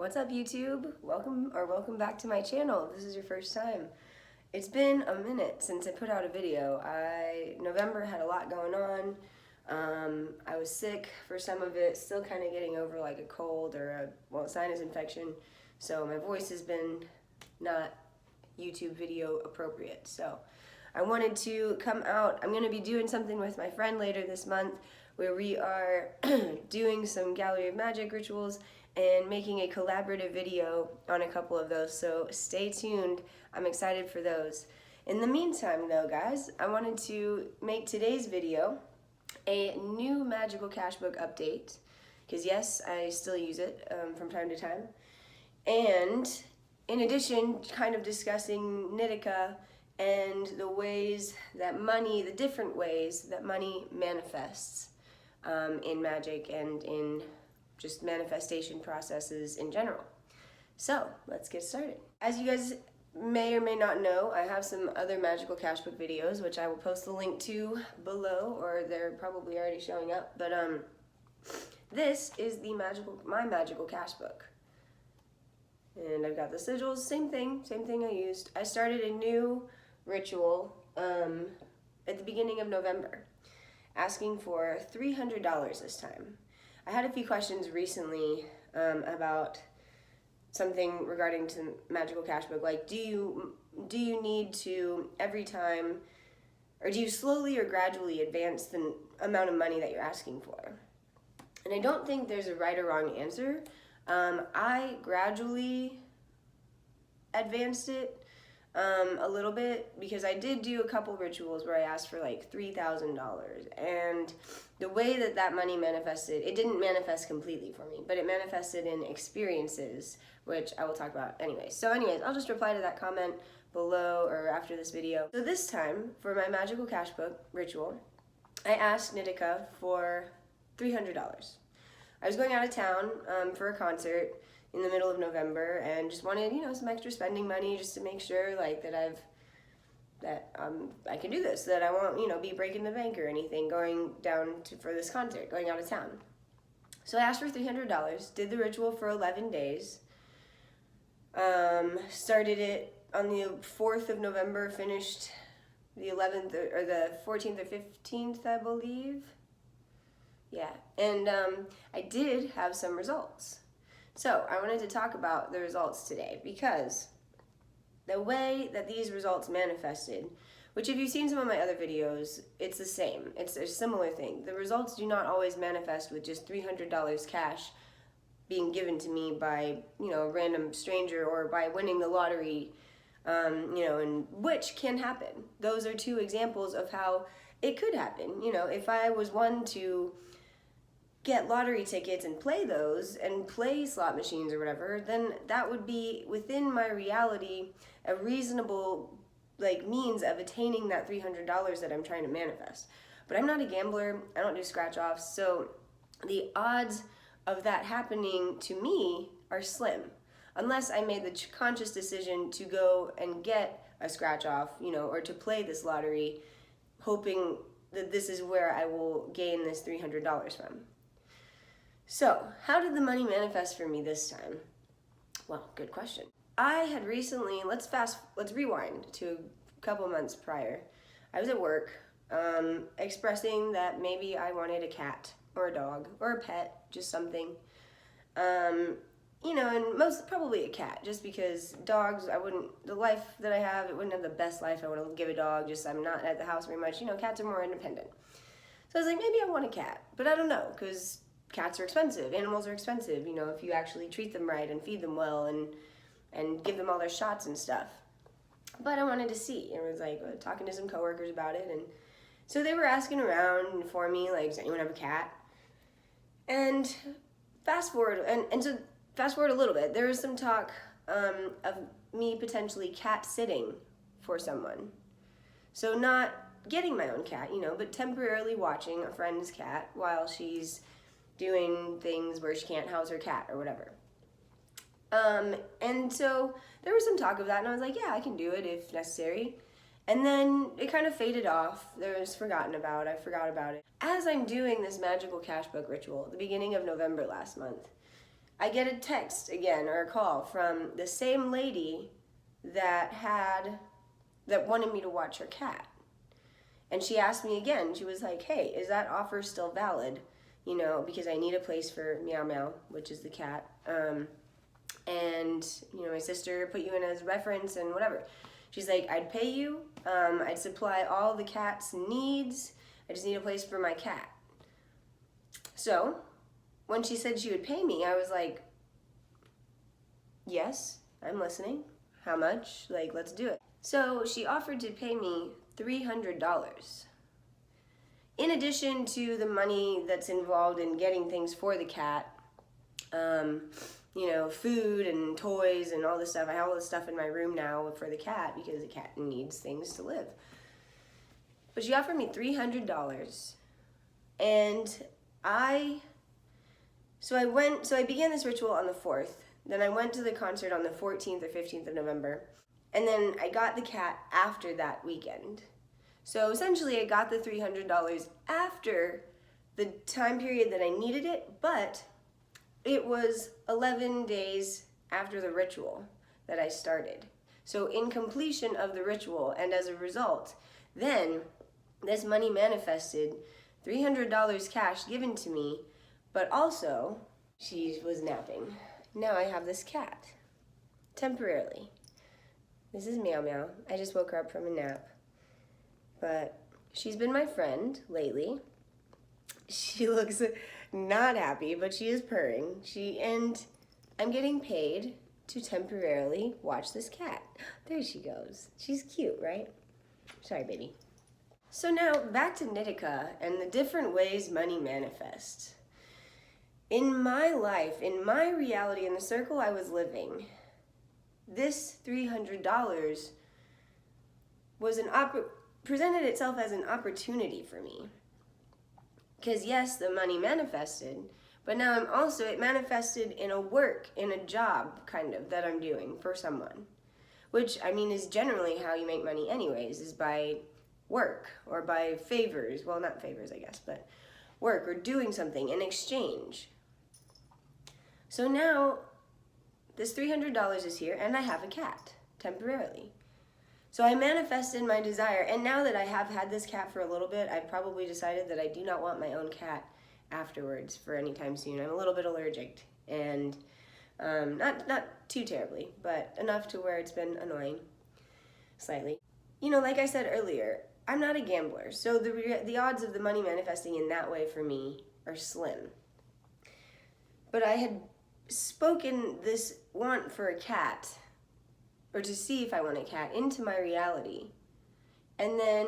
What's up, YouTube? Welcome back to my channel. If this is your first time. It's been a minute since I put out a video. November had a lot going on. I was sick for some of it, still kind of getting over like a cold or a sinus infection. So my voice has been not YouTube video appropriate. So I wanted to come out. I'm going to be doing something with my friend later this month where we are doing some Gallery of Magic rituals and making a collaborative video on a couple of those, so stay tuned. I'm excited for those. In the meantime though, guys, I wanted to make today's video a new Magickal Cashbook update, because yes, I still use it from time to time, and in addition, kind of discussing Nitika and the different ways that money manifests in magic and in just manifestation processes in general. So let's get started. As you guys may or may not know, I have some other Magickal Cashbook videos, which I will post the link to below, or they're probably already showing up. But this is my Magickal Cashbook, and I've got the sigils. Same thing I used. I started a new ritual at the beginning of November, asking for $300 this time. I had a few questions recently about something regarding to Magickal Cashbook, like do you need to every time, or do you slowly or gradually advance the amount of money that you're asking for? And I don't think there's a right or wrong answer. I gradually advanced it a little bit, because I did do a couple rituals where I asked for like $3,000, and the way that money manifested, it didn't manifest completely for me, but it manifested in experiences, which I will talk about anyways. So anyways, I'll just reply to that comment below or after this video. So this time, for my Magickal Cashbook ritual, I asked Nitika for $300. I was going out of town for a concert in the middle of November, and just wanted, some extra spending money just to make sure like I can do this, that I won't, be breaking the bank or anything going for this concert, going out of town. So I asked for $300, did the ritual for 11 days, started it on the 4th of November, finished the 11th or the 14th or 15th, I believe. Yeah, and I did have some results. So I wanted to talk about the results today, because the way that these results manifested, which if you've seen some of my other videos, it's the same. It's a similar thing. The results do not always manifest with just $300 cash being given to me by, a random stranger, or by winning the lottery, and which can happen. Those are two examples of how it could happen. If I was one to get lottery tickets and play those and play slot machines or whatever, then that would be within my reality a reasonable means of attaining that $300 that I'm trying to manifest. But I'm not a gambler, I don't do scratch offs, so the odds of that happening to me are slim, unless I made the conscious decision to go and get a scratch off, or to play this lottery hoping that this is where I will gain this $300 from. So, how did the money manifest for me this time? Well, good question. I had recently, let's rewind to a couple months prior. I was at work, expressing that maybe I wanted a cat or a dog or a pet, just something. And probably a cat, just because dogs, the life that I have, it wouldn't have the best life I want to give a dog, I'm not at the house very much. Cats are more independent. So I was like, maybe I want a cat, but I don't know, because cats are expensive, animals are expensive, if you actually treat them right and feed them well and give them all their shots and stuff. But I wanted to see, and I was like talking to some coworkers about it, and so they were asking around for me, like, does anyone have a cat? And fast forward a little bit, there was some talk of me potentially cat sitting for someone. So not getting my own cat, but temporarily watching a friend's cat while she's doing things where she can't house her cat or whatever. And so there was some talk of that, and I was like, yeah, I can do it if necessary. And then it kind of faded off. I forgot about it. As I'm doing this Magickal Cashbook ritual at the beginning of November last month, I get a text again, or a call from the same lady that wanted me to watch her cat. And she asked me again, she was like, hey, is that offer still valid? You know, because I need a place for Meow Meow, which is the cat. And, you know, my sister put you in as reference and whatever. She's like, I'd pay you, I'd supply all the cat's needs, I just need a place for my cat. So, when she said she would pay me, I was like, yes, I'm listening. How much? Like, let's do it. So she offered to pay me $300. In addition to the money that's involved in getting things for the cat, you know, food and toys and all this stuff. I have all this stuff in my room now for the cat because the cat needs things to live. But she offered me $300, and I began this ritual on the 4th. Then I went to the concert on the 14th or 15th of November. And then I got the cat after that weekend. So essentially I got the $300 after the time period that I needed it, but it was 11 days after the ritual that I started. So in completion of the ritual, and as a result, then this money manifested, $300 cash given to me, but also she was napping. Now I have this cat, temporarily. This is Meow Meow. I just woke her up from a nap. But she's been my friend lately. She looks not happy, but she is purring. And I'm getting paid to temporarily watch this cat. There she goes. She's cute, right? Sorry, baby. So now back to Nitika and the different ways money manifests. In my life, in my reality, in the circle I was living, this $300 was presented itself as an opportunity for me. Because yes, the money manifested, but now it manifested in a job kind of that I'm doing for someone. Which, I mean, is generally how you make money anyways, is by work or by favors. Well, not favors, I guess, but work or doing something in exchange. So now this $300 is here, and I have a cat, temporarily. So I manifested my desire, and now that I have had this cat for a little bit, I've probably decided that I do not want my own cat afterwards for any time soon. I'm a little bit allergic, and not too terribly, but enough to where it's been annoying, slightly. You know, like I said earlier, I'm not a gambler, so the odds of the money manifesting in that way for me are slim. But I had spoken this want for a cat, or to see if I want a cat, into my reality, and then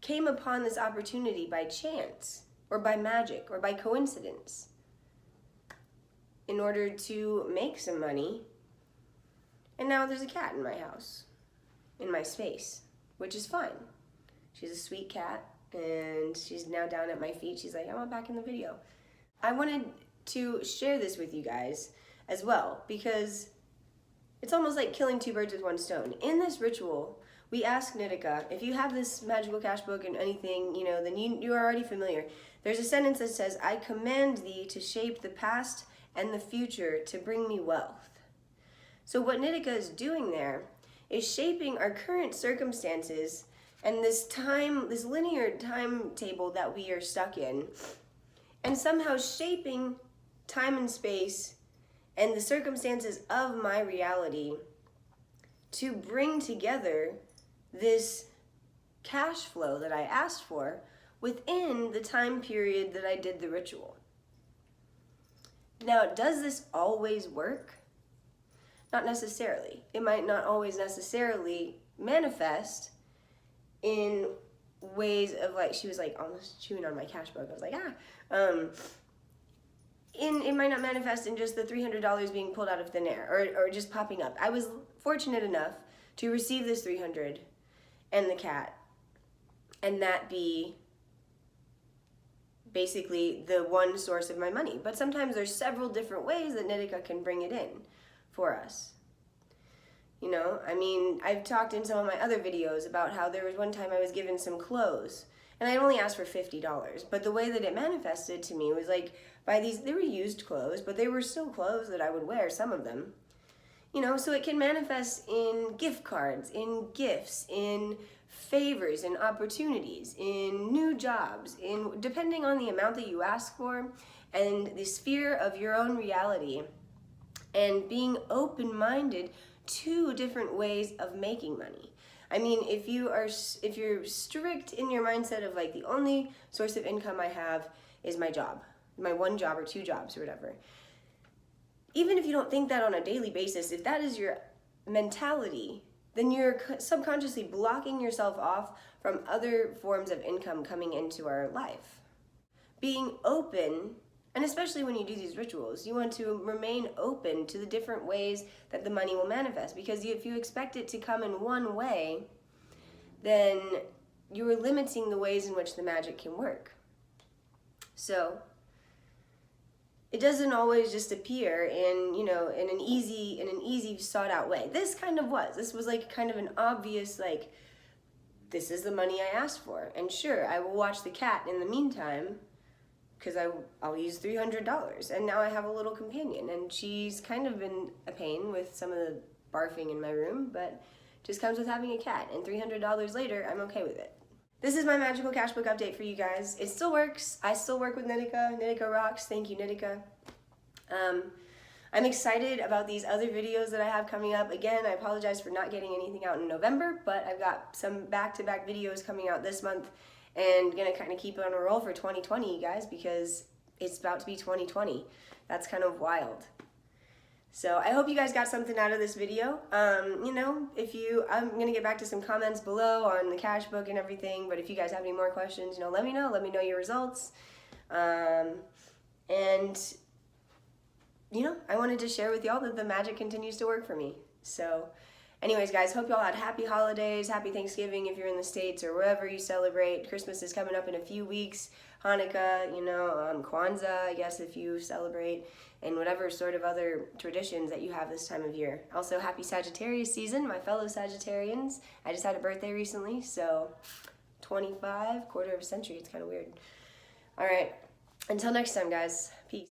came upon this opportunity by chance, or by magic, or by coincidence, in order to make some money, and now there's a cat in my house, in my space, which is fine. She's a sweet cat, and she's now down at my feet. She's like, I want back in the video. I wanted to share this with you guys as well, because it's almost like killing two birds with one stone. In this ritual, we ask Nitika, if you have this Magickal Cashbook and anything, you know, then you are already familiar. There's a sentence that says, I command thee to shape the past and the future to bring me wealth. So what Nitika is doing there is shaping our current circumstances and this linear timetable that we are stuck in, and somehow shaping time and space and the circumstances of my reality to bring together this cash flow that I asked for within the time period that I did the ritual. Now, does this always work? Not necessarily. It might not always necessarily manifest in ways of, like, she was like almost chewing on my cash book. I was like, it might not manifest in just the $300 being pulled out of thin air or just popping up. I was fortunate enough to receive this $300 and the cat, and that be basically the one source of my money. But sometimes there's several different ways that Nitika can bring it in for us. You know, I mean, I've talked in some of my other videos about how there was one time I was given some clothes, And I'd only asked for $50. But the way that it manifested to me was like, they were used clothes, but they were still clothes that I would wear, some of them. You know, so it can manifest in gift cards, in gifts, in favors, in opportunities, in new jobs, in depending on the amount that you ask for and the sphere of your own reality, and being open-minded to different ways of making money. I mean, if you're strict in your mindset of like, the only source of income I have is my job, my one job or two jobs or whatever. Even if you don't think that on a daily basis, if that is your mentality, then you're subconsciously blocking yourself off from other forms of income coming into our life. Being open, and especially when you do these rituals, you want to remain open to the different ways that the money will manifest. Because if you expect it to come in one way, then you're limiting the ways in which the magic can work. So it doesn't always just appear in, you know, in an easy sought out way. This kind of was. This was like kind of an obvious, like, this is the money I asked for. And sure, I will watch the cat in the meantime, because I'll use $300. And now I have a little companion, and she's kind of been a pain with some of the barfing in my room, but just comes with having a cat. And $300 later, I'm okay with it. This is my Magickal Cashbook update for you guys. It still works. I still work with Nitika. Nitika rocks. Thank you, Nitika. I'm excited about these other videos that I have coming up. Again, I apologize for not getting anything out in November, but I've got some back-to-back videos coming out this month, and gonna kind of keep it on a roll for 2020, you guys, because it's about to be 2020. That's kind of wild. So I hope you guys got something out of this video. You know, I'm gonna get back to some comments below on the cash book and everything, but if you guys have any more questions, you know, let me know your results. And, you know, I wanted to share with y'all that the magic continues to work for me. So anyways, guys, hope y'all had happy holidays, happy Thanksgiving if you're in the States or wherever you celebrate. Christmas is coming up in a few weeks. Hanukkah, you know, Kwanzaa, I guess, if you celebrate, and whatever sort of other traditions that you have this time of year. Also, happy Sagittarius season, my fellow Sagittarians. I just had a birthday recently, so 25, quarter of a century, it's kind of weird. All right, until next time, guys, peace.